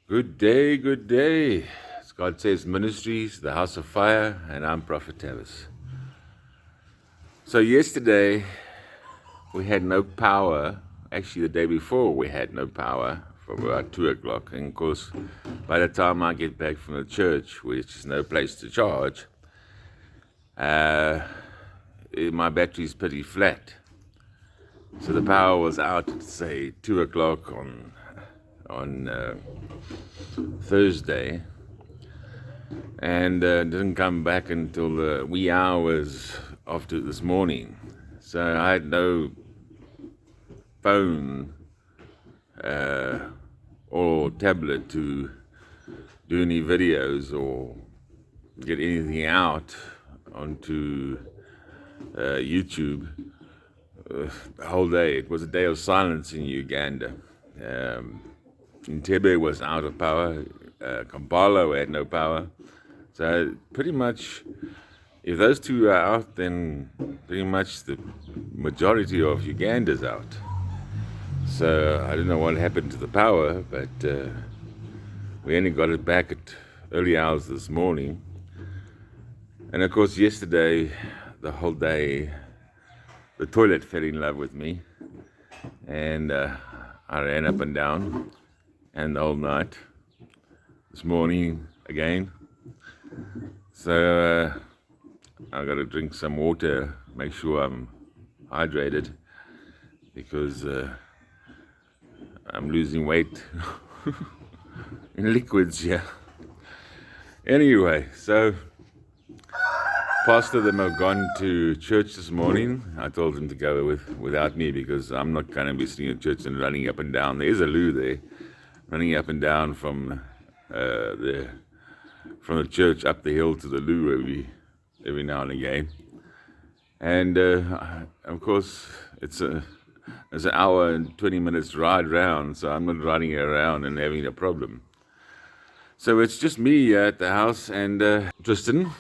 Good day, good day. It's God Says Ministries, the House of Fire, and I'm Prophet Tavis. So yesterday we had no power. Actually, the day before we had no power from about 2 o'clock. And of course, by the time I get back from the church, which is no place to charge, my battery's pretty flat. So the power was out at, say, 2 o'clock on Thursday, and didn't come back until the wee hours after this morning. So I had no phone or tablet to do any videos or get anything out onto YouTube the whole day. It was a day of silence in Uganda. Entebbe was out of power. Kampala had no power. So pretty much, if those two are out, then pretty much the majority of Uganda's out. So I don't know what happened to the power, but we only got it back at early hours this morning. And of course, yesterday, the whole day, the toilet fell in love with me, and I ran up and down, and the whole night. This morning again. So I got to drink some water, make sure I'm hydrated, because I'm losing weight in liquids here. Anyway, so Pastor them have gone to church this morning. I told them to go without me because I'm not going to be sitting in church and running up and down. There's a loo there, running up and down from the church up the hill to the loo every now and again. And of course, it's an hour and 20 minutes ride round, so I'm not riding around and having a problem. So it's just me at the house, and Tristan.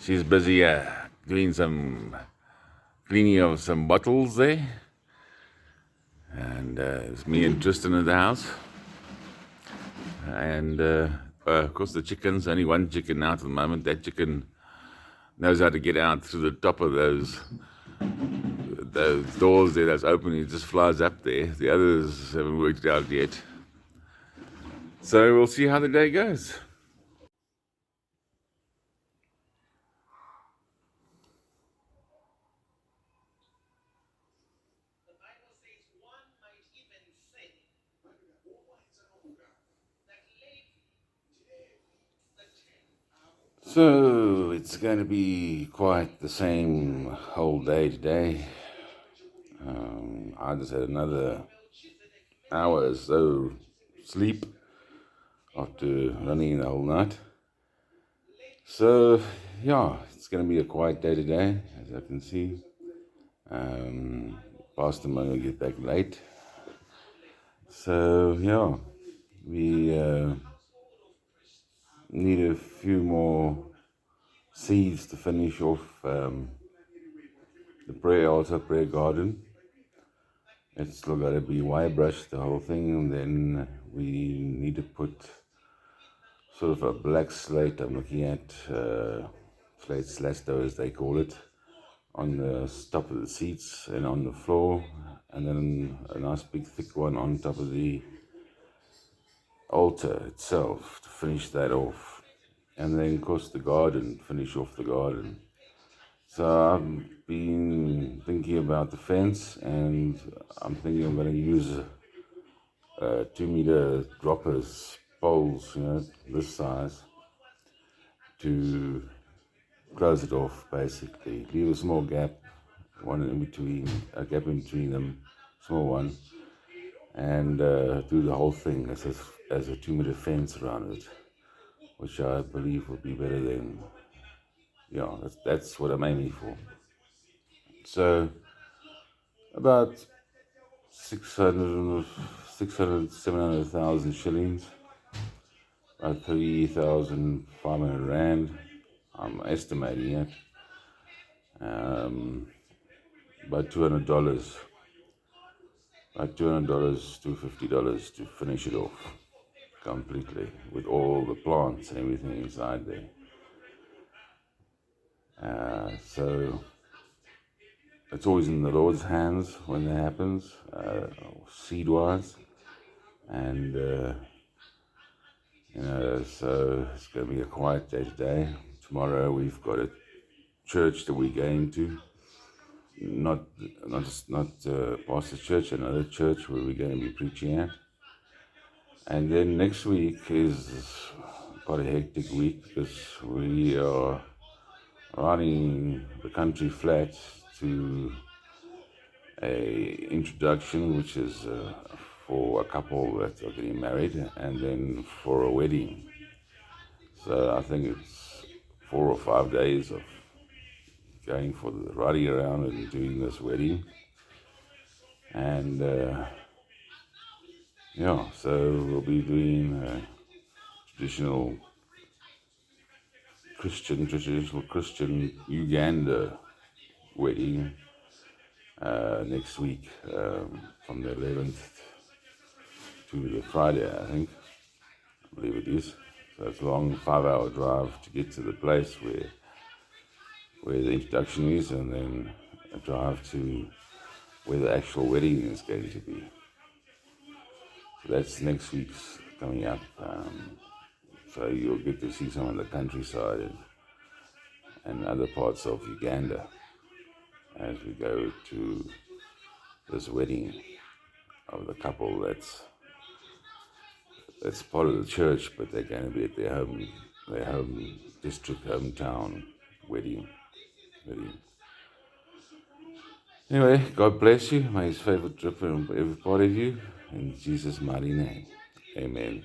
She's busy doing some cleaning of some bottles there. And it's me and Tristan at the house. And of course the chickens, only one chicken out at the moment. That chicken knows how to get out through the top of those doors there that's open. It just flies up there. The others haven't worked it out yet. So we'll see how the day goes. So it's going to be quite the same whole day today. I just had another hour or so sleep after running the whole night. So yeah, it's going to be a quiet day today, as I can see. Pastor might get back late. So yeah, we need a few more seeds to finish off the prayer altar, prayer garden. It's still got to be wire brushed, the whole thing, and then we need to put sort of a black slate. I'm looking at slate slasto, as they call it, on the top of the seats and on the floor, and then a nice big thick one on top of the altar itself to finish that off. And then of course the garden, finish off the garden. So I've been thinking about the fence, and I'm thinking I'm going to use 2-meter droppers, poles, this size, to close it off, basically. Leave a small gap, a gap in between them, small one, and do the whole thing as a 2-meter fence around it, which I believe would be better than, that's what I'm aiming for. So about 700,000 shillings, about 3,500 rand. I'm estimating it. About $200, $250 to finish it off. completely, with all the plants and everything inside there. So it's always in the Lord's hands when that happens, seed-wise. And, so it's going to be a quiet day today. Tomorrow we've got a church that we're going to. Not pastor's church, another church where we're going to be preaching at. And then next week is quite a hectic week because we are running the country flat to a introduction, which is for a couple that are getting married, and then for a wedding. So I think it's 4 or 5 days of going for the riding around and doing this wedding. And so we'll be doing a traditional Christian Uganda wedding next week, from the 11th to the Friday, I believe it is. So it's a long 5-hour drive to get to the place where the introduction is, and then a drive to where the actual wedding is going to be. So that's next week's coming up. So you'll get to see some of the countryside and other parts of Uganda as we go to this wedding of the couple that's part of the church, but they're going to be at their home district, hometown wedding. Anyway, God bless you. May His favor drip on every part of you. In Jesus' mighty name, amen.